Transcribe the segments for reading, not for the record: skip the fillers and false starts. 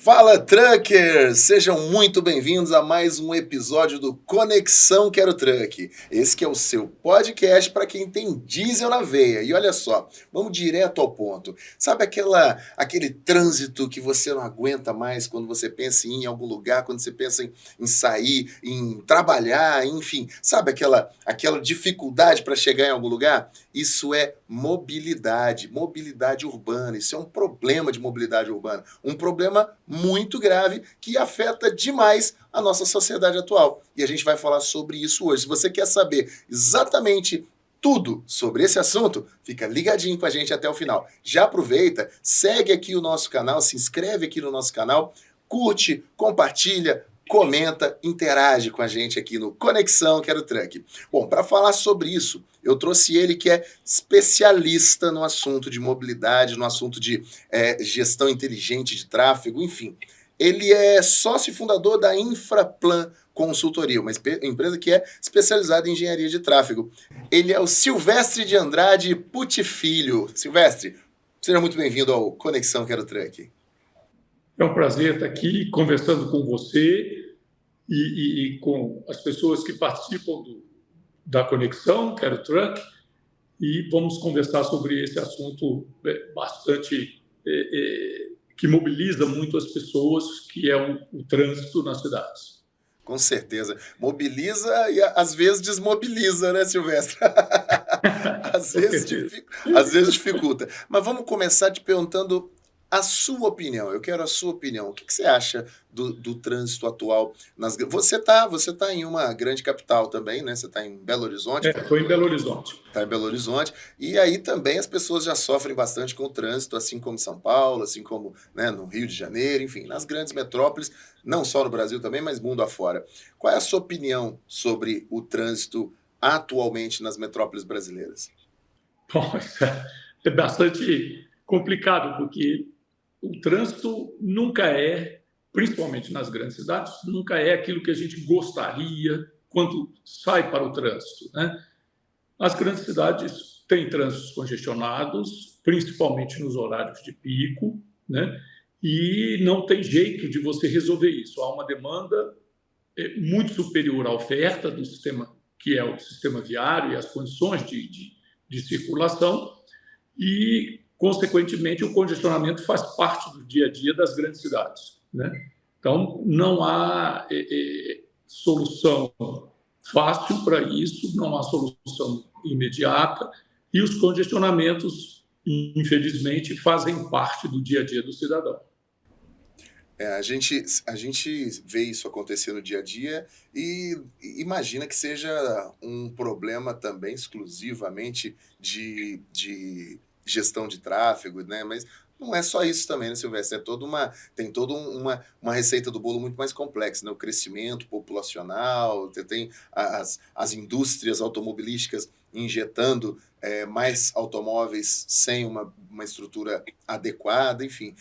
Fala, truckers! Sejam muito bem-vindos a mais um episódio do Conexão Quero Truck. Esse que é o seu podcast para quem tem diesel na veia. E olha só, vamos direto ao ponto. Sabe aquele trânsito que você não aguenta mais quando você pensa em ir em algum lugar, quando você pensa em sair, em trabalhar, enfim. Sabe aquela dificuldade para chegar em algum lugar? Isso é mobilidade urbana. Isso é um problema de mobilidade urbana. Um problema muito grave que afeta demais a nossa sociedade atual. E a gente vai falar sobre isso hoje. Se você quer saber exatamente tudo sobre esse assunto, fica ligadinho com a gente até o final. Já aproveita, segue aqui o nosso canal, se inscreve aqui no nosso canal, curte, compartilha, comenta, interage com a gente aqui no Conexão Quero Truck. Bom, para falar sobre isso, eu trouxe ele que é especialista no assunto de mobilidade, no assunto de gestão inteligente de tráfego, enfim. Ele é sócio e fundador da Infraplan Consultoria, uma empresa que é especializada em engenharia de tráfego. Ele é o Silvestre de Andrade Pucci Filho. Silvestre, seja muito bem-vindo ao Conexão Quero Truck. É um prazer estar aqui conversando com você e com as pessoas que participam da Conexão Quero Truck, e vamos conversar sobre esse assunto bastante que mobiliza muito as pessoas, que é o trânsito nas cidades. Com certeza. Mobiliza e às vezes desmobiliza, né, Silvestre? Às vezes dificulta. Mas vamos começar te perguntando a sua opinião. Eu quero a sua opinião. O que você acha do trânsito atual? Você tá em uma grande capital também, né? Você está em Belo Horizonte? Estou em Belo Horizonte. Está em Belo Horizonte. E aí também as pessoas já sofrem bastante com o trânsito, assim como em São Paulo, assim como, né, no Rio de Janeiro, enfim, nas grandes metrópoles, não só no Brasil também, mas mundo afora. Qual é a sua opinião sobre o trânsito atualmente nas metrópoles brasileiras? Bom, é bastante complicado, porque o trânsito nunca principalmente nas grandes cidades, nunca é aquilo que a gente gostaria quando sai para o trânsito, né? As grandes cidades têm trânsitos congestionados, principalmente nos horários de pico, né? E não tem jeito de você resolver isso. Há uma demanda muito superior à oferta do sistema, que é o sistema viário e as condições de circulação, e, consequentemente, o congestionamento faz parte do dia a dia das grandes cidades, né? Então, não há solução fácil para isso, não há solução imediata, e os congestionamentos, infelizmente, fazem parte do dia a dia do cidadão. A gente vê isso acontecer no dia a dia e imagina que seja um problema também exclusivamente de gestão de tráfego, né? Mas não é só isso também, né, Silvestre? Tem toda uma receita do bolo muito mais complexa, né? O crescimento populacional, tem as indústrias automobilísticas injetando mais automóveis sem uma estrutura adequada, enfim.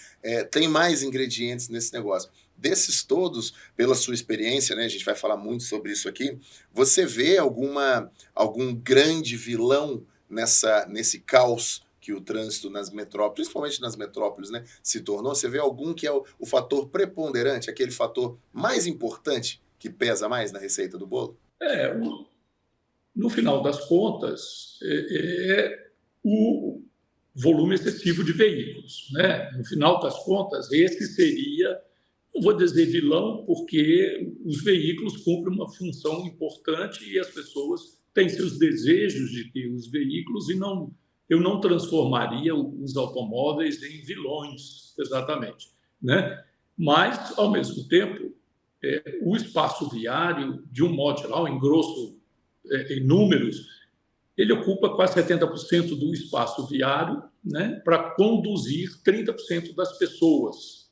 Tem mais ingredientes nesse negócio. Desses todos, pela sua experiência, né, a gente vai falar muito sobre isso aqui, você vê algum grande vilão nesse caos que o trânsito nas metrópoles, principalmente nas metrópoles, né, se tornou? Você vê algum que é o fator preponderante, aquele fator mais importante que pesa mais na receita do bolo? No final das contas, o volume excessivo de veículos, né? No final das contas, esse seria, não vou dizer vilão, porque os veículos cumprem uma função importante e as pessoas têm seus desejos de ter os veículos, e eu não transformaria os automóveis em vilões, exatamente, né? Mas, ao mesmo tempo, o espaço viário, de um modo geral, em números, ele ocupa quase 70% do espaço viário, né, para conduzir 30% das pessoas,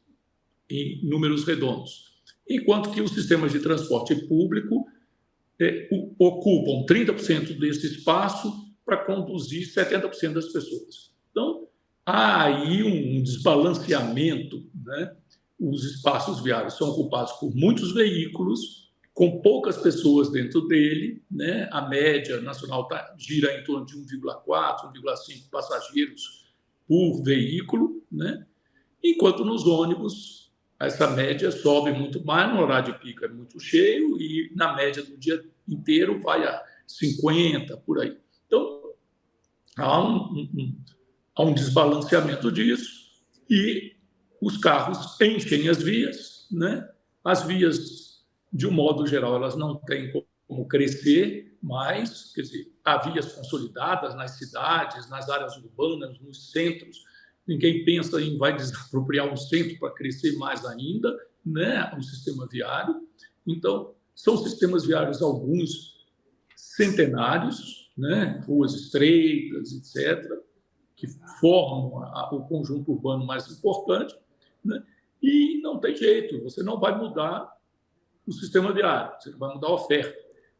em números redondos. Enquanto que os sistemas de transporte público ocupam 30% desse espaço para conduzir 70% das pessoas. Então, há aí um desbalanceamento, né? Os espaços viários são ocupados por muitos veículos, com poucas pessoas dentro dele, né? A média nacional gira em torno de 1,4, 1,5 passageiros por veículo, né? Enquanto nos ônibus essa média sobe muito mais, no horário de pico é muito cheio, e na média do dia inteiro vai a 50, por aí. Então, há há um desbalanceamento disso, e os carros enchem as vias, né? As vias, de um modo geral, elas não têm como crescer mais, quer dizer, há vias consolidadas nas cidades, nas áreas urbanas, nos centros. Ninguém pensa em vai desapropriar um centro para crescer mais ainda, né? O sistema viário. Então, são sistemas viários, alguns centenários, né? Ruas estreitas, etc., que formam o conjunto urbano mais importante, né? E não tem jeito, você não vai mudar o sistema viário, você vai mudar a oferta,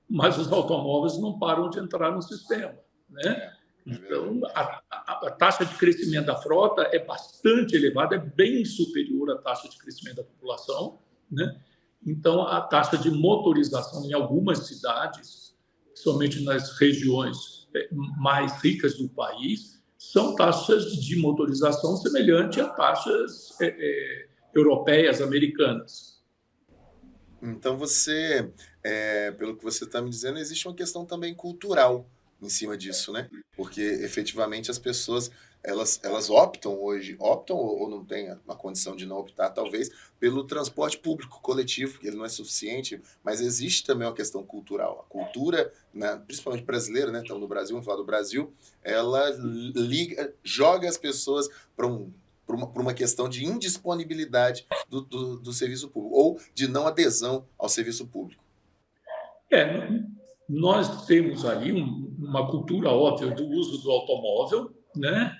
mas os automóveis não param de entrar no sistema, né? Então, a taxa de crescimento da frota é bastante elevada, é bem superior à taxa de crescimento da população, né? Então, a taxa de motorização em algumas cidades, somente nas regiões mais ricas do país, são taxas de motorização semelhantes a taxas europeias, americanas. Então pelo que você está me dizendo, existe uma questão também cultural em cima disso, né? Porque efetivamente as pessoas elas optam hoje, optam ou não têm a condição de não optar, talvez, pelo transporte público coletivo, que ele não é suficiente, mas existe também uma questão cultural. A cultura, né, principalmente brasileira, né? Então, no Brasil, vamos falar do Brasil, ela joga as pessoas para por uma questão de indisponibilidade do serviço público, ou de não adesão ao serviço público. Nós temos ali uma cultura óbvia do uso do automóvel, né?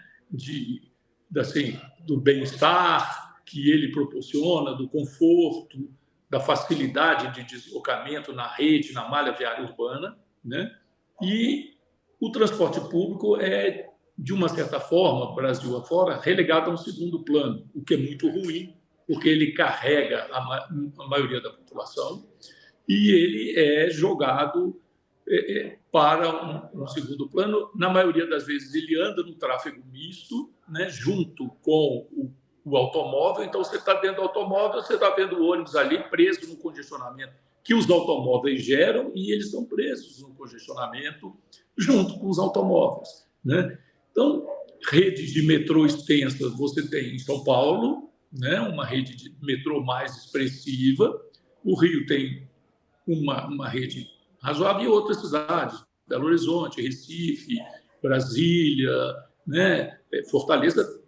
Assim, do bem-estar que ele proporciona, do conforto, da facilidade de deslocamento na rede, na malha viária urbana, né? E o transporte público é, de uma certa forma, Brasil afora, relegado a um segundo plano, o que é muito ruim, porque ele carrega a maioria da população e ele é jogado para um segundo plano. Na maioria das vezes, ele anda no tráfego misto, né, junto com o automóvel. Então, você está dentro do automóvel, você está vendo o ônibus ali preso no congestionamento que os automóveis geram, e eles estão presos no congestionamento junto com os automóveis, né? Então, redes de metrô extensas você tem em São Paulo, né, uma rede de metrô mais expressiva. O Rio tem uma rede razoável, e outras cidades, Belo Horizonte, Recife, Brasília, né? Fortaleza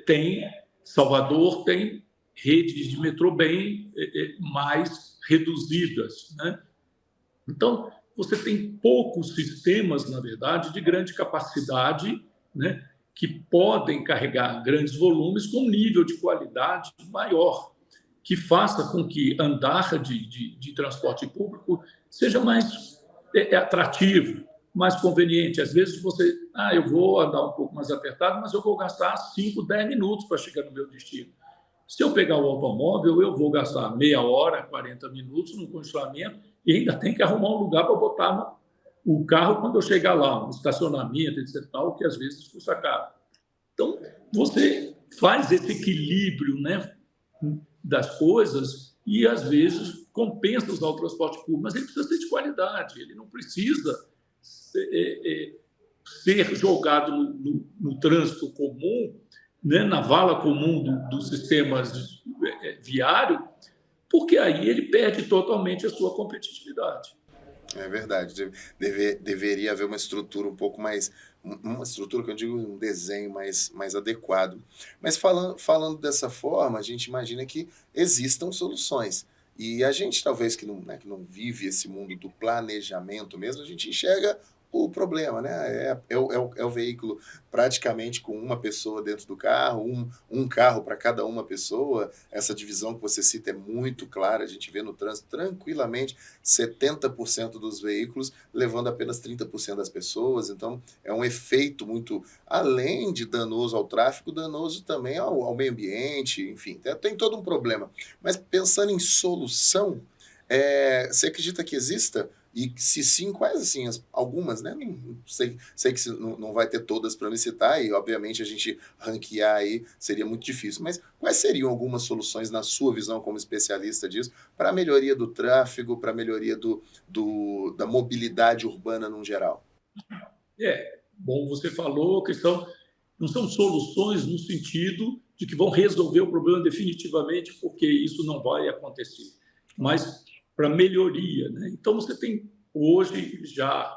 tem, Salvador tem redes de metrô bem mais reduzidas, né? Então, você tem poucos sistemas, na verdade, de grande capacidade, né, que podem carregar grandes volumes com nível de qualidade maior, que faça com que andar de transporte público seja mais atrativo, mais conveniente. Às vezes você, eu vou andar um pouco mais apertado, mas eu vou gastar 5, 10 minutos para chegar no meu destino. Se eu pegar o automóvel, eu vou gastar meia hora, 40 minutos no congestionamento, e ainda tem que arrumar um lugar para botar o carro quando eu chegar lá, um estacionamento, etc., tal, que às vezes custa caro. Então, você faz esse equilíbrio, né, das coisas, e às vezes compensa usar o transporte público, mas ele precisa ser de qualidade, ele não precisa ser jogado no trânsito comum, né, na vala comum dos sistemas viários, porque aí ele perde totalmente a sua competitividade. É verdade. Deveria haver uma estrutura um pouco mais. Uma estrutura que eu digo, um desenho mais adequado. Mas falando dessa forma, a gente imagina que existam soluções. E a gente, talvez, que não, né, que não vive esse mundo do planejamento mesmo, a gente enxerga o problema, né? É o veículo praticamente com uma pessoa dentro do carro, um carro para cada uma pessoa. Essa divisão que você cita é muito clara, a gente vê no trânsito tranquilamente 70% dos veículos levando apenas 30% das pessoas. Então, é um efeito muito, além de danoso ao tráfego, danoso também ao meio ambiente, enfim, tem todo um problema. Mas pensando em solução, você acredita que exista E se sim, quais assim, algumas, né? Não sei que não vai ter todas para me citar, e obviamente a gente ranquear aí seria muito difícil, mas quais seriam algumas soluções, na sua visão como especialista disso, para a melhoria do tráfego, para a melhoria da mobilidade urbana no geral? Bom, você falou que não são soluções no sentido de que vão resolver o problema definitivamente, porque isso não vai acontecer, mas para melhoria, né? Então, você tem hoje já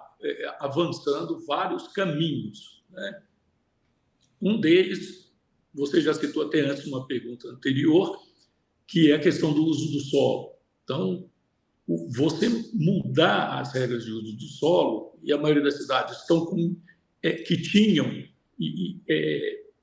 avançando vários caminhos, né? Um deles, você já citou até antes numa pergunta anterior, que é a questão do uso do solo. Então, você mudar as regras de uso do solo, e a maioria das cidades estão que tinham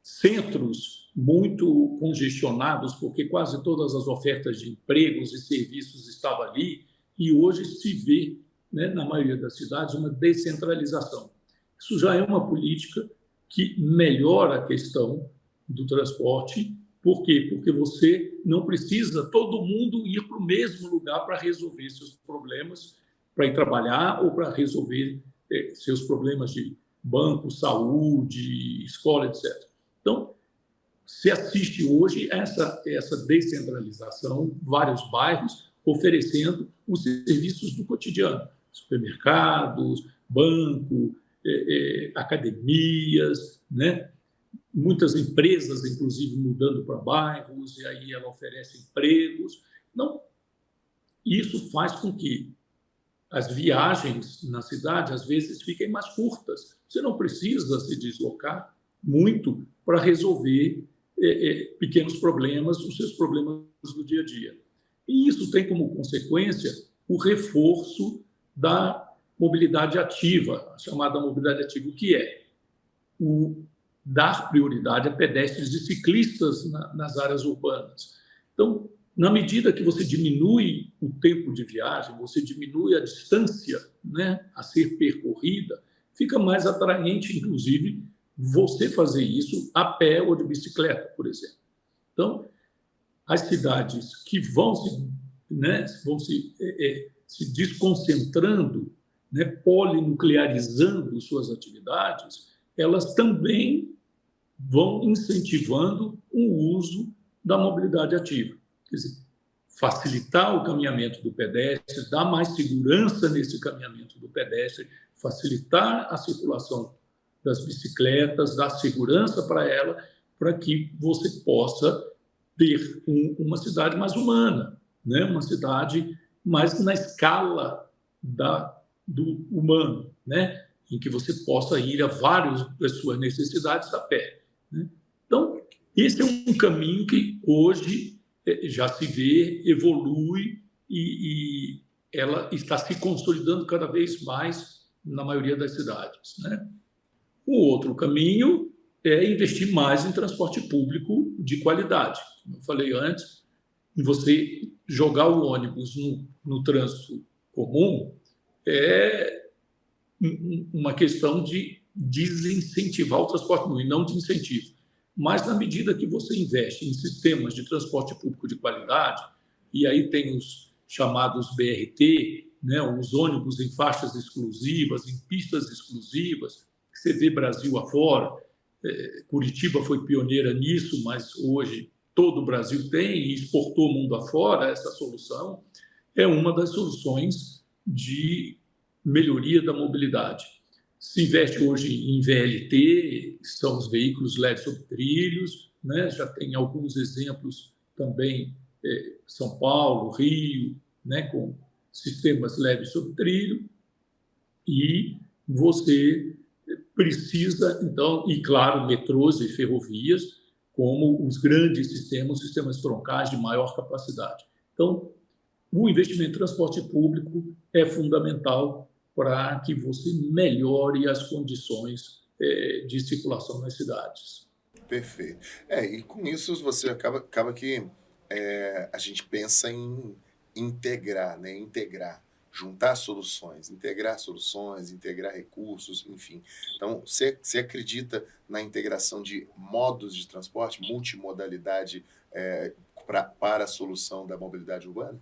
centros muito congestionados, porque quase todas as ofertas de empregos e serviços estavam ali, e hoje se vê, né, na maioria das cidades, uma descentralização. Isso já é uma política que melhora a questão do transporte. Por quê? Porque você não precisa todo mundo ir para o mesmo lugar para resolver seus problemas, para ir trabalhar ou para resolver seus problemas de banco, saúde, escola, etc. Então, se assiste hoje essa descentralização, vários bairros oferecendo os serviços do cotidiano, supermercados, banco, academias, né? Muitas empresas, inclusive, mudando para bairros, e aí ela oferece empregos. Não, isso faz com que as viagens na cidade, às vezes, fiquem mais curtas. Você não precisa se deslocar muito para resolver pequenos problemas, os seus problemas do dia a dia. E isso tem como consequência o reforço da mobilidade ativa, a chamada mobilidade ativa, o que é? O dar prioridade a pedestres e ciclistas nas áreas urbanas. Então, na medida que você diminui o tempo de viagem, você diminui a distância, né, a ser percorrida, fica mais atraente, inclusive, você fazer isso a pé ou de bicicleta, por exemplo. Então, as cidades que se desconcentrando, né, polinuclearizando suas atividades, elas também vão incentivando o uso da mobilidade ativa. Quer dizer, facilitar o caminhamento do pedestre, dar mais segurança nesse caminhamento do pedestre, facilitar a circulação das bicicletas, dar segurança para ela, para que você possa ter uma cidade mais humana, né? Uma cidade mais na escala do humano, né? Em que você possa ir a várias das suas necessidades a pé. Né? Então, esse é um caminho que hoje já se vê, evolui e ela está se consolidando cada vez mais na maioria das cidades. Né? O outro caminho é investir mais em transporte público de qualidade. Como eu falei antes, você jogar o ônibus no trânsito comum é uma questão de desincentivar o transporte público, e não de incentivo. Mas, na medida que você investe em sistemas de transporte público de qualidade, e aí tem os chamados BRT, né, os ônibus em faixas exclusivas, em pistas exclusivas, que você vê Brasil afora. Curitiba foi pioneira nisso, mas hoje todo o Brasil tem e exportou mundo afora essa solução. É uma das soluções de melhoria da mobilidade. Se investe hoje em VLT, que são os veículos leves sobre trilhos, né? Já tem alguns exemplos também, São Paulo, Rio, né? Com sistemas leves sobre trilho, e você precisa, então, e claro, metrôs e ferrovias, como os grandes sistemas, sistemas troncais de maior capacidade. Então, o investimento em transporte público é fundamental para que você melhore as condições de circulação nas cidades. Perfeito. E com isso você acaba que a gente pensa em integrar, né? Juntar soluções, integrar recursos, enfim. Então, você acredita na integração de modos de transporte, multimodalidade, para a solução da mobilidade urbana?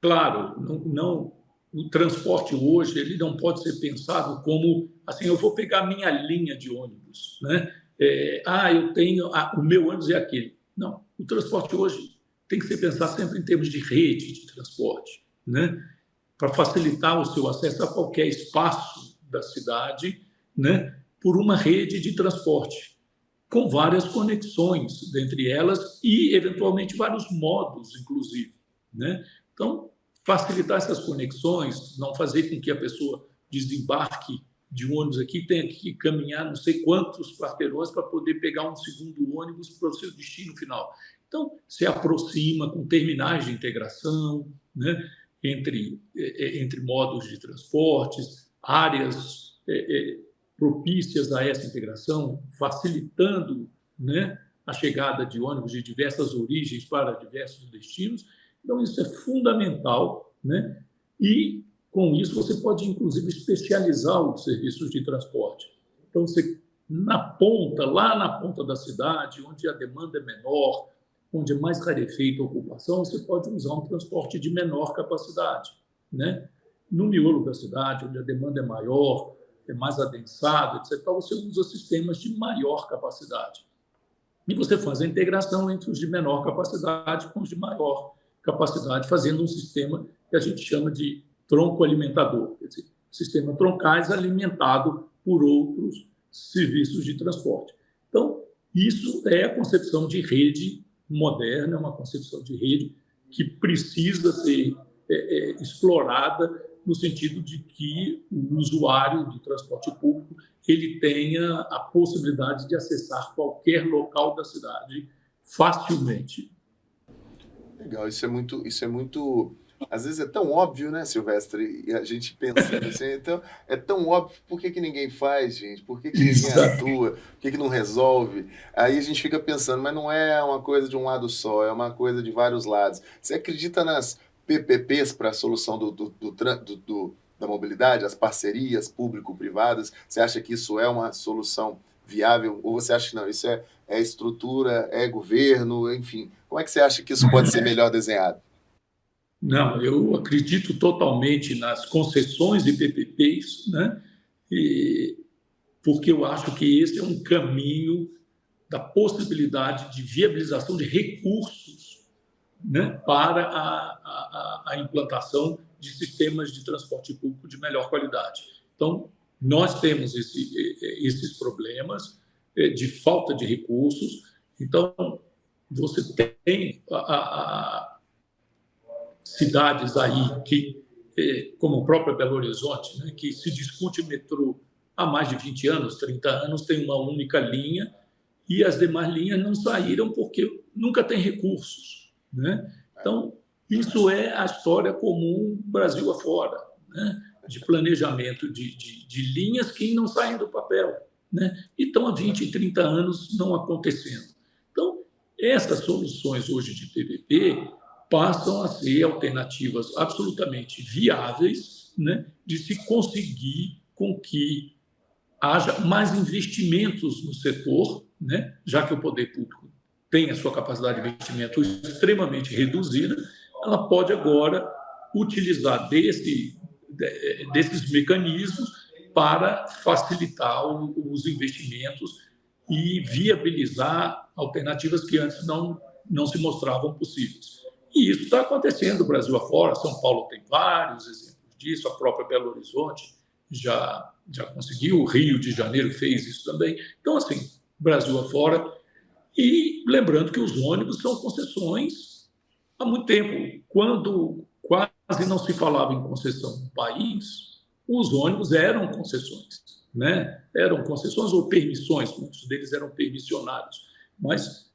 Claro, não o transporte hoje ele não pode ser pensado como assim, eu vou pegar minha linha de ônibus, né? Eu tenho o meu ônibus é aquele. Não, o transporte hoje tem que ser pensado sempre em termos de rede de transporte, né? Para facilitar o seu acesso a qualquer espaço da cidade, né? Por uma rede de transporte com várias conexões dentre elas e eventualmente vários modos, inclusive, né? Então facilitar essas conexões, não fazer com que a pessoa desembarque de um ônibus aqui, tenha que caminhar não sei quantos quarteirões para poder pegar um segundo ônibus para o seu destino final. Então, se aproxima com terminais de integração, né, entre modos de transportes, áreas propícias a essa integração, facilitando, né, a chegada de ônibus de diversas origens para diversos destinos. Então, isso é fundamental, né? E, com isso, você pode, inclusive, especializar os serviços de transporte. Então, você, lá na ponta da cidade, onde a demanda é menor, onde é mais rarefeita a ocupação, você pode usar um transporte de menor capacidade, né? No miolo da cidade, onde a demanda é maior, é mais adensado, etc., você usa sistemas de maior capacidade. E você faz a integração entre os de menor capacidade com os de maior capacidade, fazendo um sistema que a gente chama de tronco alimentador, quer dizer, sistema troncais alimentado por outros serviços de transporte. Então, isso é a concepção de rede moderna, é uma concepção de rede que precisa ser explorada no sentido de que o usuário do transporte público ele tenha a possibilidade de acessar qualquer local da cidade facilmente. Legal, isso é muito, às vezes é tão óbvio, né, Silvestre? E a gente pensando assim, então, é tão óbvio, por que ninguém faz, gente? Por que ninguém atua? Por que não resolve? Aí a gente fica pensando, mas não é uma coisa de um lado só, é uma coisa de vários lados. Você acredita nas PPPs para a solução da mobilidade, as parcerias público-privadas? Você acha que isso é uma solução viável? Ou você acha que não, isso é estrutura, é governo, enfim. Como é que você acha que isso pode ser melhor desenhado? Não, eu acredito totalmente nas concessões e PPPs, né? Porque eu acho que esse é um caminho da possibilidade de viabilização de recursos, né, para a implantação de sistemas de transporte público de melhor qualidade. Então, nós temos esses problemas de falta de recursos. Então, você tem cidades aí que, como a própria Belo Horizonte, né, que se discute metrô há mais de 20 anos, 30 anos, tem uma única linha e as demais linhas não saíram porque nunca tem recursos, né? Então, isso é a história comum Brasil afora, né? De planejamento de linhas que não saem do papel, né? E estão há 20, 30 anos não acontecendo. Então, essas soluções hoje de PPP passam a ser alternativas absolutamente viáveis, né? De se conseguir com que haja mais investimentos no setor, né? Já que o poder público tem a sua capacidade de investimento extremamente reduzida, ela pode agora utilizar desses mecanismos para facilitar os investimentos e viabilizar alternativas que antes não se mostravam possíveis. E isso está acontecendo no Brasil afora. São Paulo tem vários exemplos disso, a própria Belo Horizonte já conseguiu, o Rio de Janeiro fez isso também. Então, assim, Brasil afora. E lembrando que os ônibus são concessões há muito tempo. Quando quase não se falava em concessão no país, os ônibus eram concessões, né? Eram concessões ou permissões, muitos deles eram permissionários. Mas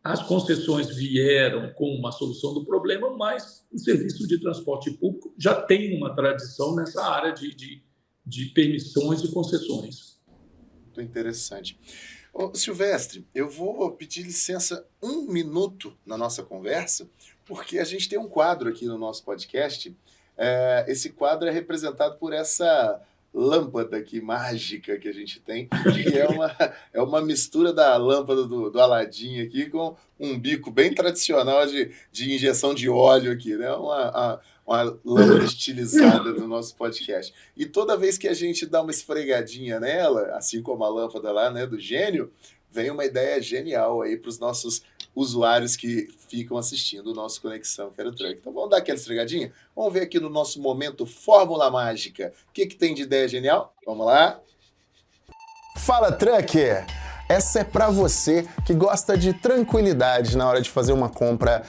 as concessões vieram com uma solução do problema, mas o serviço de transporte público já tem uma tradição nessa área de permissões e concessões. Muito interessante. Ô, Silvestre, eu vou pedir licença um minuto na nossa conversa, porque a gente tem um quadro aqui no nosso podcast. Esse quadro é representado por essa lâmpada aqui mágica que a gente tem, que é uma mistura da lâmpada do Aladim aqui com um bico bem tradicional de injeção de óleo aqui, né? Uma lâmpada estilizada do nosso podcast. E toda vez que a gente dá uma esfregadinha nela, assim como a lâmpada lá, né, do gênio, vem uma ideia genial aí para os nossos usuários que ficam assistindo o nosso Conexão Quero Truck. Então vamos dar aquela esfregadinha? Vamos ver aqui no nosso momento Fórmula Mágica. O que tem de ideia genial? Vamos lá? Fala, Trucker! Essa é para você que gosta de tranquilidade na hora de fazer uma compra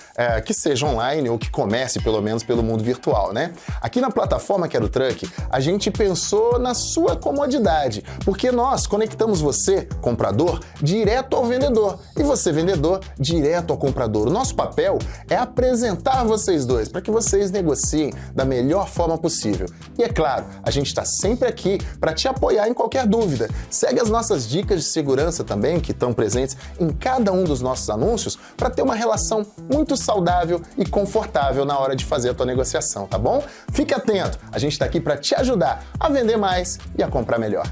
que seja online ou que comece pelo menos pelo mundo virtual, né? Aqui na plataforma Quero Truck, a gente pensou na sua comodidade, porque nós conectamos você, comprador, direto ao vendedor e você, vendedor, direto ao comprador. O nosso papel é apresentar vocês dois para que vocês negociem da melhor forma possível. E é claro, a gente está sempre aqui para te apoiar em qualquer dúvida. Segue as nossas dicas de segurança também, que estão presentes em cada um dos nossos anúncios, para ter uma relação muito saudável e confortável na hora de fazer a tua negociação, tá bom? Fique atento, a gente está aqui para te ajudar a vender mais e a comprar melhor.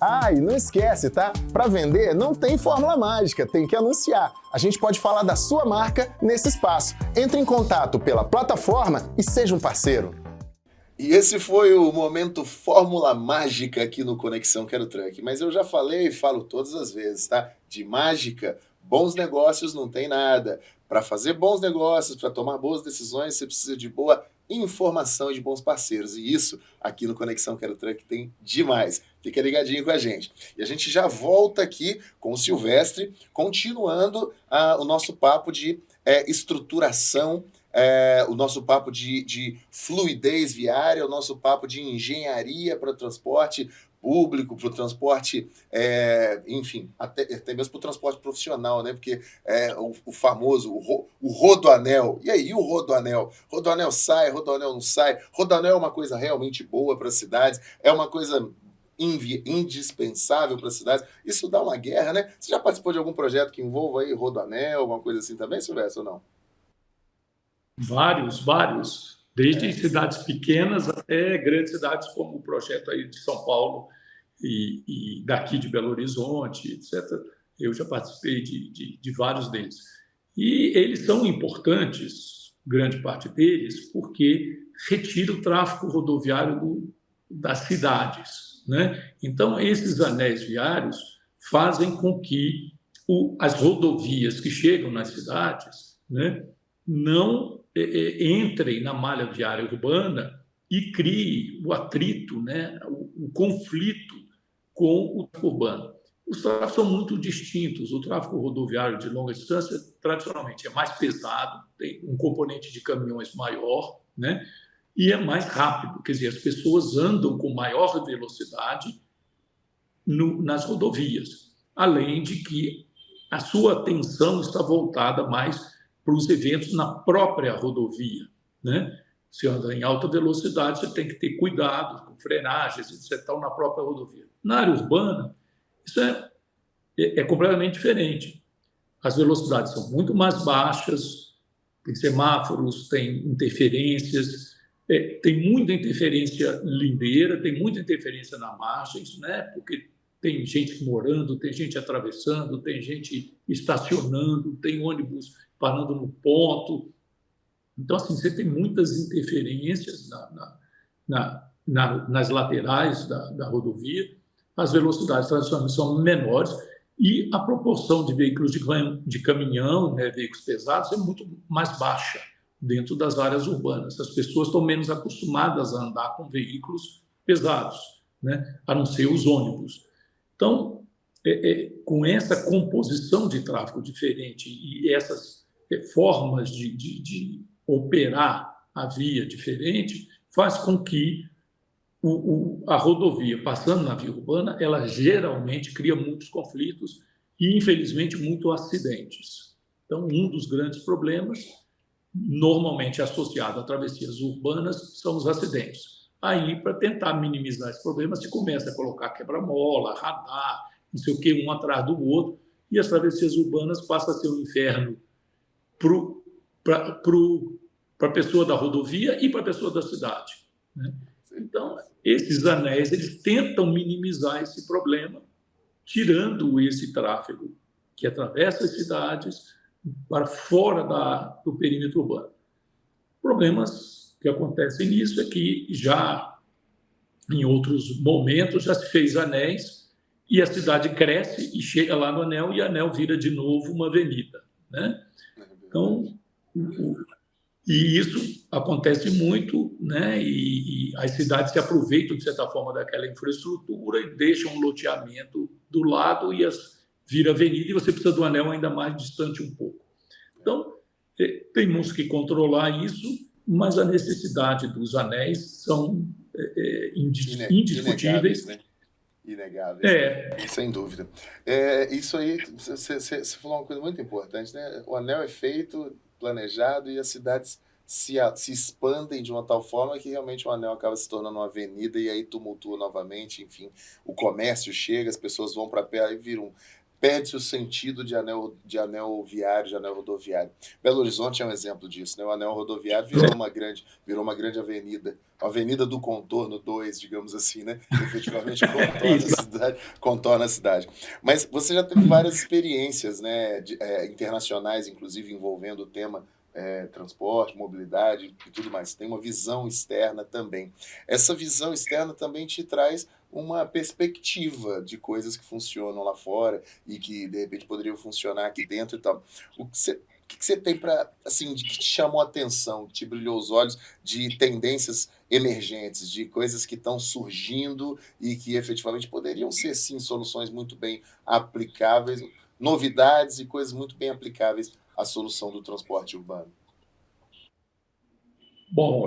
Ah, e não esquece, tá? Para vender não tem fórmula mágica, tem que anunciar. A gente pode falar da sua marca nesse espaço. Entre em contato pela plataforma e seja um parceiro. E esse foi o momento Fórmula Mágica aqui no Conexão Quero Truck. Mas eu já falei e falo todas as vezes, tá? De mágica, bons negócios não tem nada. Para fazer bons negócios, para tomar boas decisões, você precisa de boa informação e de bons parceiros. E isso aqui no Conexão Quero Truck tem demais. Fica ligadinho com a gente. E a gente já volta aqui com o Silvestre, continuando o nosso papo de estruturação, o nosso papo de fluidez viária, o nosso papo de engenharia para o transporte público, para o transporte, enfim, até mesmo para o transporte profissional, né? Porque o famoso, o rodoanel. E aí, o rodoanel? Rodoanel sai, rodoanel não sai. Rodoanel é uma coisa realmente boa para as cidades, é uma coisa indispensável para as cidades. Isso dá uma guerra, né? Você já participou de algum projeto que envolva aí rodoanel, alguma coisa assim também, Silvestre, ou não? Vários. Desde cidades pequenas até grandes cidades, como o projeto aí de São Paulo e daqui de Belo Horizonte, etc. Eu já participei de vários deles. E eles são importantes, grande parte deles, porque retira o tráfego rodoviário das cidades, né? Então, esses anéis viários fazem com que as rodovias que chegam nas cidades, né, não entrem na malha viária urbana e criem o atrito, né, o conflito com o tráfego urbano. Os tráficos são muito distintos. O tráfego rodoviário de longa distância, tradicionalmente, é mais pesado, tem um componente de caminhões maior, né, e é mais rápido. Quer dizer, as pessoas andam com maior velocidade nas rodovias, além de que a sua atenção está voltada mais para os eventos na própria rodovia, né? Se anda em alta velocidade, você tem que ter cuidado com frenagens, etc., tal, na própria rodovia. Na área urbana, isso é completamente diferente. As velocidades são muito mais baixas, tem semáforos, tem interferências, tem muita interferência lindeira, tem muita interferência na margens, né? Porque tem gente morando, tem gente atravessando, tem gente estacionando, tem ônibus parando no ponto. Então, assim, você tem muitas interferências nas laterais da rodovia, as velocidades tradicionalmente são menores e a proporção de veículos de caminhão, né, veículos pesados, é muito mais baixa dentro das áreas urbanas. As pessoas estão menos acostumadas a andar com veículos pesados, né, a não ser os ônibus. Então, com essa composição de tráfego diferente e essas formas de operar a via diferente, faz com que a rodovia, passando na via urbana, ela geralmente cria muitos conflitos e, infelizmente, muitos acidentes. Então, um dos grandes problemas, normalmente associado a travessias urbanas, são os acidentes. Aí, para tentar minimizar esse problema, se começa a colocar quebra-mola, radar, não sei o que, um atrás do outro, e as travessias urbanas passam a ser um inferno para a pessoa da rodovia e para a pessoa da cidade, né? Então, esses anéis, eles tentam minimizar esse problema, tirando esse tráfego que atravessa as cidades para fora do perímetro urbano. Problemas que acontecem nisso é que já em outros momentos já se fez anéis e a cidade cresce e chega lá no anel e o anel vira de novo uma avenida, né? Então, e isso acontece muito, né? E as cidades se aproveitam, de certa forma, daquela infraestrutura e deixam um loteamento do lado e vira avenida e você precisa do anel ainda mais distante um pouco. Então, temos que controlar isso, mas a necessidade dos anéis são indiscutíveis. Né? Inegáveis, sem dúvida. Isso aí, você falou uma coisa muito importante, né? O anel é feito, planejado, e as cidades se expandem de uma tal forma que realmente o anel acaba se tornando uma avenida e aí tumultua novamente, enfim, o comércio chega, as pessoas vão para perto e viram... Perde-se o sentido de anel viário, de anel rodoviário. Belo Horizonte é um exemplo disso, né? O anel rodoviário virou uma grande avenida, a Avenida do Contorno 2, digamos assim, né? Efetivamente contorna a cidade. Mas você já teve várias experiências, né, internacionais, inclusive envolvendo o tema transporte, mobilidade e tudo mais. Tem uma visão externa também. Essa visão externa também te traz uma perspectiva de coisas que funcionam lá fora e que, de repente, poderiam funcionar aqui dentro e tal. O que você tem para, assim, que te chamou a atenção, que te brilhou os olhos, de tendências emergentes, de coisas que estão surgindo e que, efetivamente, poderiam ser, sim, soluções muito bem aplicáveis, novidades e coisas muito bem aplicáveis à solução do transporte urbano? Bom,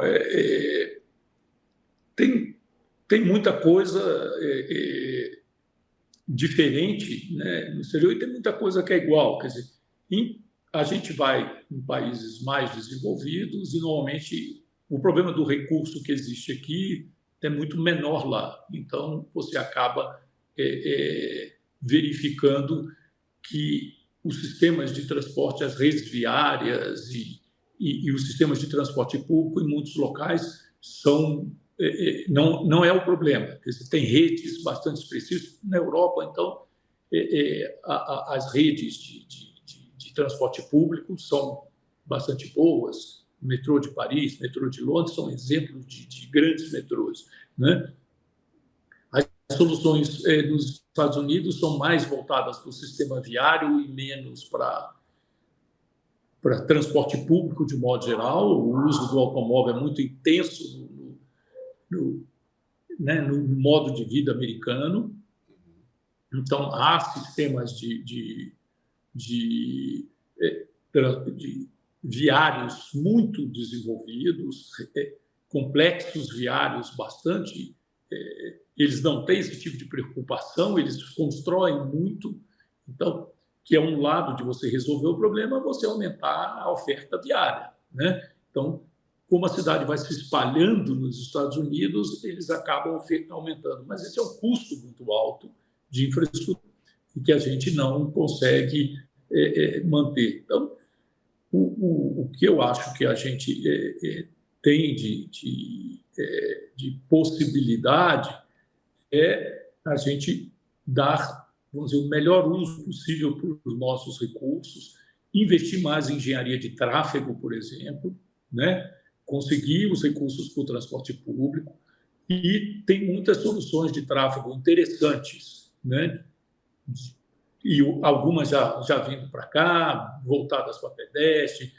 tem muita coisa diferente, né, no exterior, e tem muita coisa que é igual. Quer dizer, a gente vai em países mais desenvolvidos e, normalmente, o problema do recurso que existe aqui é muito menor lá. Então, você acaba verificando que os sistemas de transporte, as redes viárias e os sistemas de transporte público, em muitos locais, não é o problema. Quer dizer, tem redes bastante expressivas. Na Europa, então, as redes de transporte público são bastante boas. O metrô de Paris, o metrô de Londres são exemplos de grandes metrôs, né? As soluções nos Estados Unidos são mais voltadas para o sistema viário e menos para transporte público de modo geral. O uso do automóvel é muito intenso no modo de vida americano. Então, há sistemas de viários muito desenvolvidos, complexos viários bastante... eles não têm esse tipo de preocupação, eles constroem muito. Então, que é um lado de você resolver o problema, você aumentar a oferta viária, né? Então, como a cidade vai se espalhando nos Estados Unidos, eles acabam aumentando. Mas esse é um custo muito alto de infraestrutura e que a gente não consegue manter. Então, o que eu acho que a gente tem de possibilidade é a gente dar, vamos dizer, o melhor uso possível para os nossos recursos, investir mais em engenharia de tráfego, por exemplo, né? Conseguir os recursos para o transporte público, e tem muitas soluções de tráfego interessantes, né? E algumas já vindo para cá, voltadas para pedestre,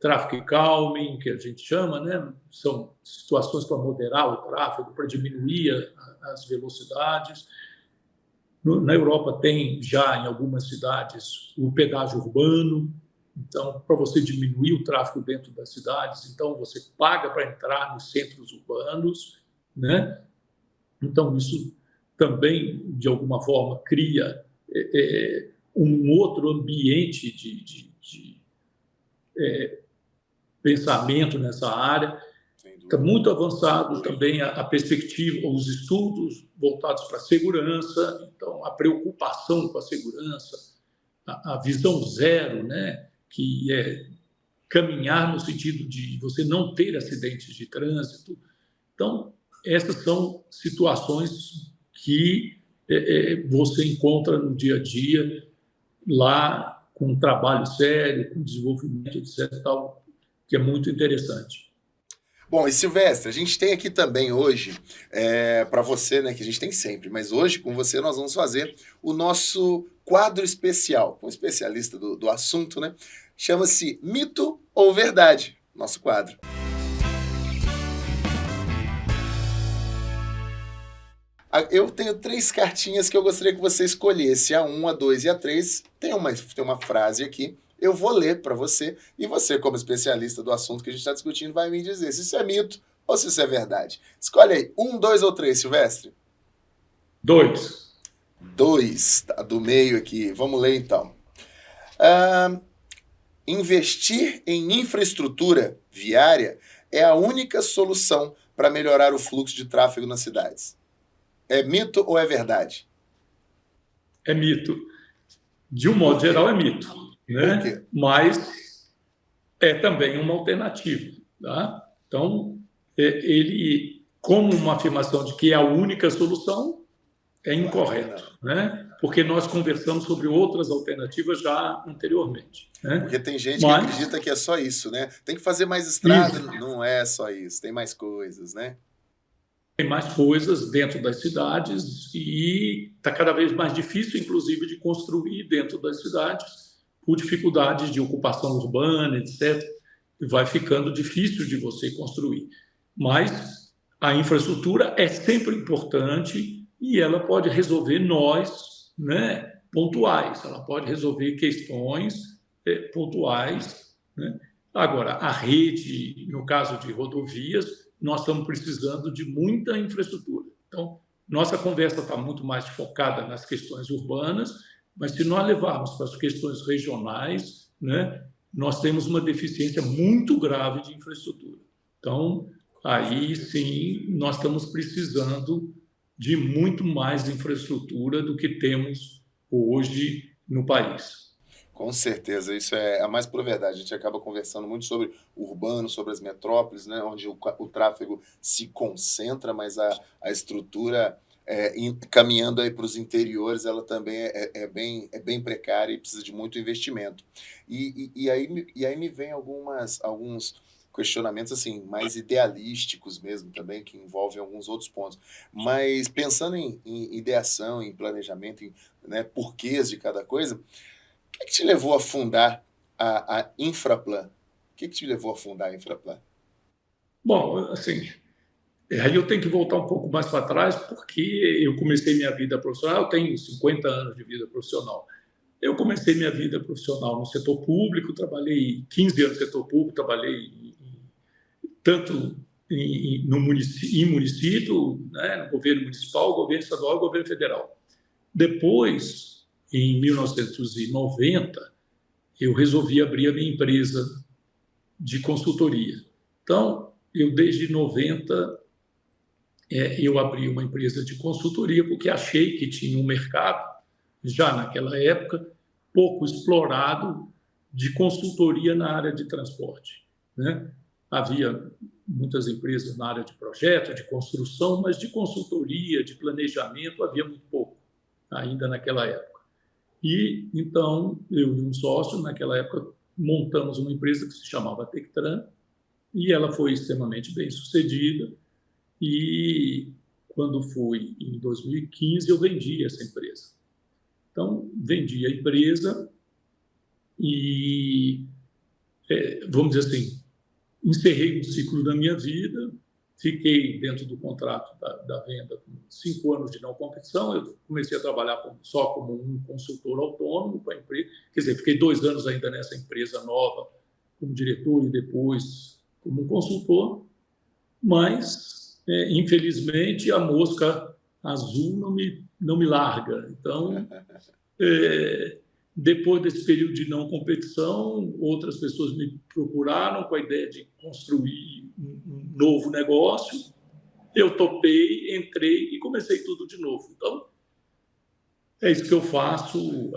traffic calming, que a gente chama, né? São situações para moderar o tráfego, para diminuir as velocidades. Na Europa tem já, em algumas cidades, o pedágio urbano. Então, para você diminuir o tráfego dentro das cidades, então você paga para entrar nos centros urbanos, né? Então, isso também, de alguma forma, cria um outro ambiente de pensamento nessa área. Está muito avançado também a perspectiva, os estudos voltados para a segurança, então a preocupação com a segurança, a visão zero, né, que é caminhar no sentido de você não ter acidentes de trânsito. Então, essas são situações que você encontra no dia a dia, lá com um trabalho sério, com desenvolvimento, etc., tal, que é muito interessante. Bom, e Silvestre, a gente tem aqui também hoje, para você, né, que a gente tem sempre, mas hoje com você nós vamos fazer o nosso quadro especial, com um especialista do assunto, né? Chama-se Mito ou Verdade, nosso quadro. Eu tenho 3 cartinhas que eu gostaria que você escolhesse, a 1, a 2 e a 3. Tem uma frase aqui, eu vou ler para você, e você, como especialista do assunto que a gente está discutindo, vai me dizer se isso é mito ou se isso é verdade. Escolhe aí, 1, 2 ou 3, Silvestre? 2. 2, tá do meio aqui. Vamos ler então. Investir em infraestrutura viária é a única solução para melhorar o fluxo de tráfego nas cidades. É mito ou é verdade? É mito. De um modo geral, é mito, né? Por quê? Mas é também uma alternativa. Tá? Então, ele, como uma afirmação de que é a única solução, é incorreto, né? Porque nós conversamos sobre outras alternativas já anteriormente. Né? Porque tem gente que acredita que é só isso, né? Tem que fazer mais estrada, não é só isso, tem mais coisas, né? Tem mais coisas dentro das cidades e está cada vez mais difícil, inclusive, de construir dentro das cidades, por dificuldades de ocupação urbana, etc. E vai ficando difícil de você construir. Mas a infraestrutura é sempre importante e ela pode resolver nós, né, pontuais. Ela pode resolver questões pontuais. Né? Agora, a rede, no caso de rodovias, nós estamos precisando de muita infraestrutura. Então, nossa conversa está muito mais focada nas questões urbanas, mas se nós levarmos para as questões regionais, né, nós temos uma deficiência muito grave de infraestrutura. Então, aí sim, nós estamos precisando de muito mais infraestrutura do que temos hoje no país. Com certeza, isso é a mais pura verdade. A gente acaba conversando muito sobre o urbano, sobre as metrópoles, né, onde o tráfego se concentra, mas a estrutura caminhando aí para os interiores, ela também é bem precária e precisa de muito investimento. E aí me vem alguns questionamentos assim mais idealísticos mesmo também, que envolvem alguns outros pontos. Mas pensando em ideação, em planejamento, né, porquês de cada coisa, o que te levou a fundar a Infraplan? O que te levou a fundar a Infraplan? Bom, assim, aí eu tenho que voltar um pouco mais para trás, porque eu comecei minha vida profissional, eu tenho 50 anos de vida profissional. Eu comecei minha vida profissional no setor público, trabalhei 15 anos no setor público, trabalhei tanto em município, né, no governo municipal, governo estadual e governo federal. Depois, em 1990, eu resolvi abrir a minha empresa de consultoria. Então, eu desde 90, eu abri uma empresa de consultoria porque achei que tinha um mercado, já naquela época, pouco explorado de consultoria na área de transporte. Né? Havia muitas empresas na área de projeto, de construção, mas de consultoria, de planejamento, havia muito pouco ainda naquela época. E, então, eu e um sócio, naquela época, montamos uma empresa que se chamava Tectran, e ela foi extremamente bem sucedida. E, quando foi em 2015, eu vendi essa empresa. Então, vendi a empresa e, vamos dizer assim, encerrei um ciclo da minha vida. Fiquei dentro do contrato da venda com 5 anos de não competição. Eu comecei a trabalhar só como um consultor autônomo para a empresa. Quer dizer, fiquei 2 anos ainda nessa empresa nova como diretor e depois como um consultor. Mas, infelizmente, a mosca azul não me larga. Então, depois desse período de não competição, outras pessoas me procuraram com a ideia de construir um novo negócio. Eu topei, entrei e comecei tudo de novo. Então, é isso que eu faço.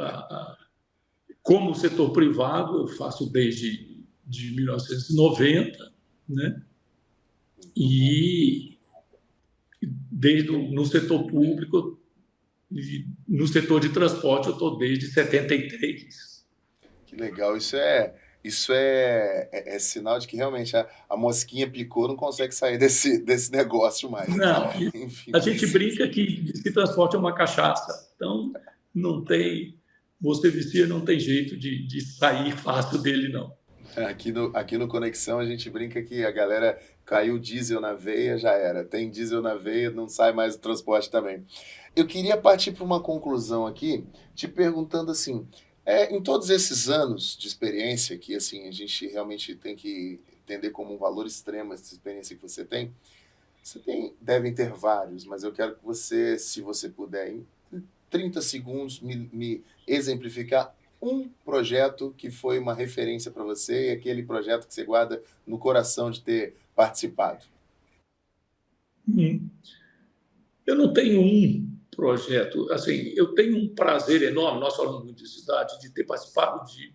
Como setor privado, eu faço desde 1990, né? E no setor público e no setor de transporte eu estou desde 73. Que legal, isso é sinal de que realmente a mosquinha picou, não consegue sair desse negócio mais. Não, Enfim. a gente brinca que transporte é uma cachaça, então não tem, você vicia, não tem jeito de sair fácil dele, não. Aqui no Conexão a gente brinca que a galera caiu diesel na veia, já era. Tem diesel na veia, não sai mais o transporte também. Eu queria partir para uma conclusão aqui, te perguntando assim, em todos esses anos de experiência, que assim, a gente realmente tem que entender como um valor extremo essa experiência que você tem, devem ter vários, mas eu quero que você, se você puder, em 30 segundos, me exemplificar um projeto que foi uma referência para você e aquele projeto que você guarda no coração de ter participado. Eu não tenho um projeto, assim, eu tenho um prazer enorme, nós falamos muito de cidade, de ter participado de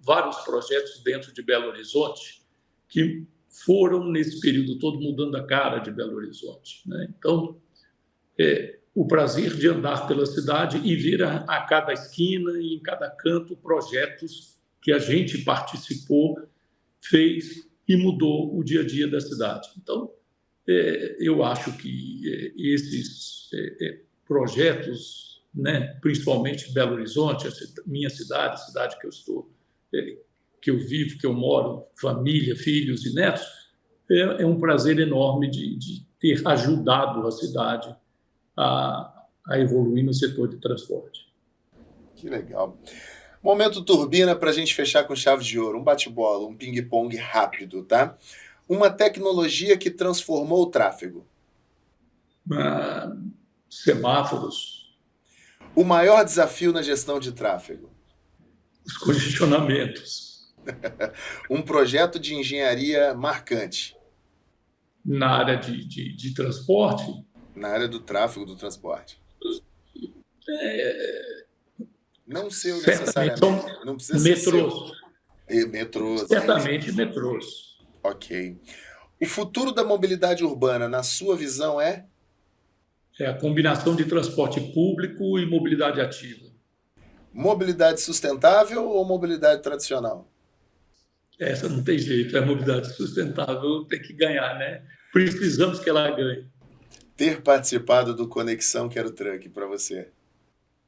vários projetos dentro de Belo Horizonte que foram, nesse período todo, mudando a cara de Belo Horizonte, né? Então, o prazer de andar pela cidade e ver a cada esquina e em cada canto projetos que a gente participou, fez e mudou o dia a dia da cidade. Então, eu acho que esses projetos, né, principalmente Belo Horizonte, minha cidade, a cidade que eu estou, que eu vivo, que eu moro, família, filhos e netos, é um prazer enorme de ter ajudado a cidade a evoluir no setor de transporte. Que legal. Momento turbina para a gente fechar com chave de ouro. Um bate-bola, um ping-pong rápido, tá? Uma tecnologia que transformou o tráfego. Semáforos. O maior desafio na gestão de tráfego. Os congestionamentos. Um projeto de engenharia marcante. Na área de transporte. Na área do tráfego, do transporte. Não seu necessariamente. Não precisa metrôs. Ser metrôs. Certamente metrôs. Ok. O futuro da mobilidade urbana, na sua visão, é? É a combinação de transporte público e mobilidade ativa. Mobilidade sustentável ou mobilidade tradicional? Essa não tem jeito, a mobilidade sustentável tem que ganhar, né? Precisamos que ela ganhe. Ter participado do Conexão Quero Truck para você?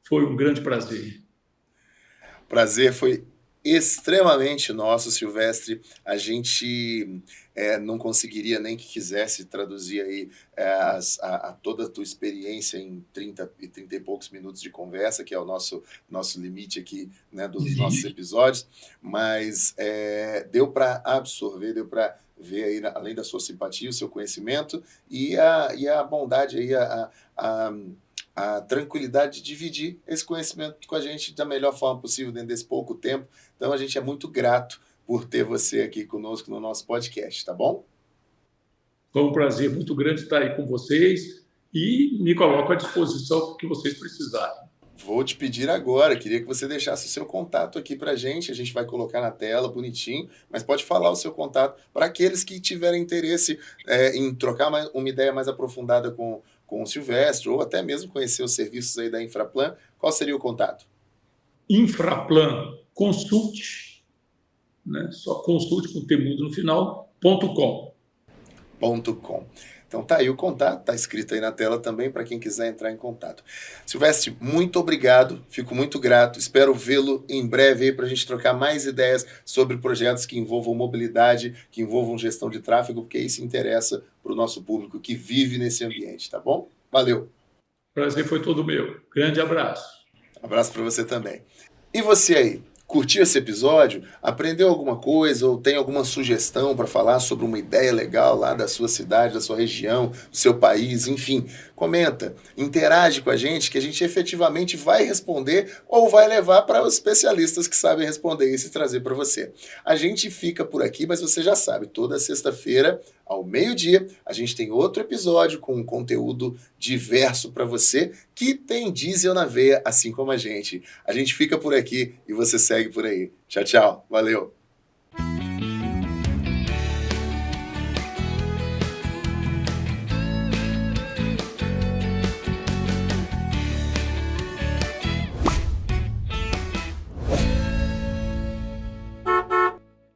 Foi um grande prazer. Prazer foi extremamente nosso, Silvestre. A gente não conseguiria nem que quisesse traduzir aí toda a tua experiência em 30 e poucos minutos de conversa, que é o nosso limite aqui, né, dos nossos episódios, mas deu para absorver, deu para ver aí, além da sua simpatia, o seu conhecimento e a bondade aí, a tranquilidade de dividir esse conhecimento com a gente da melhor forma possível dentro desse pouco tempo. Então, a gente é muito grato por ter você aqui conosco no nosso podcast, tá bom? Foi um prazer muito grande estar aí com vocês e me coloco à disposição para o que vocês precisarem. Vou te pedir agora, queria que você deixasse o seu contato aqui para a gente vai colocar na tela bonitinho, mas pode falar o seu contato para aqueles que tiverem interesse em trocar uma ideia mais aprofundada com o Silvestre, ou até mesmo conhecer os serviços aí da Infraplan. Qual seria o contato? Infraplan, consulte, né? Só consulte com temudo no final, .com. Então tá aí o contato, tá escrito aí na tela também para quem quiser entrar em contato. Silvestre, muito obrigado, fico muito grato, espero vê-lo em breve aí para a gente trocar mais ideias sobre projetos que envolvam mobilidade, que envolvam gestão de tráfego, porque isso interessa para o nosso público que vive nesse ambiente, tá bom? Valeu! O prazer foi todo meu. Grande abraço. Abraço para você também. E você aí? Curtiu esse episódio? Aprendeu alguma coisa ou tem alguma sugestão para falar sobre uma ideia legal lá da sua cidade, da sua região, do seu país, enfim, comenta, interage com a gente que a gente efetivamente vai responder ou vai levar para os especialistas que sabem responder isso e trazer para você. A gente fica por aqui, mas você já sabe, toda sexta-feira, ao meio-dia, a gente tem outro episódio com um conteúdo diverso para você que tem diesel na veia, assim como a gente. A gente fica por aqui e você segue por aí. Tchau, tchau. Valeu.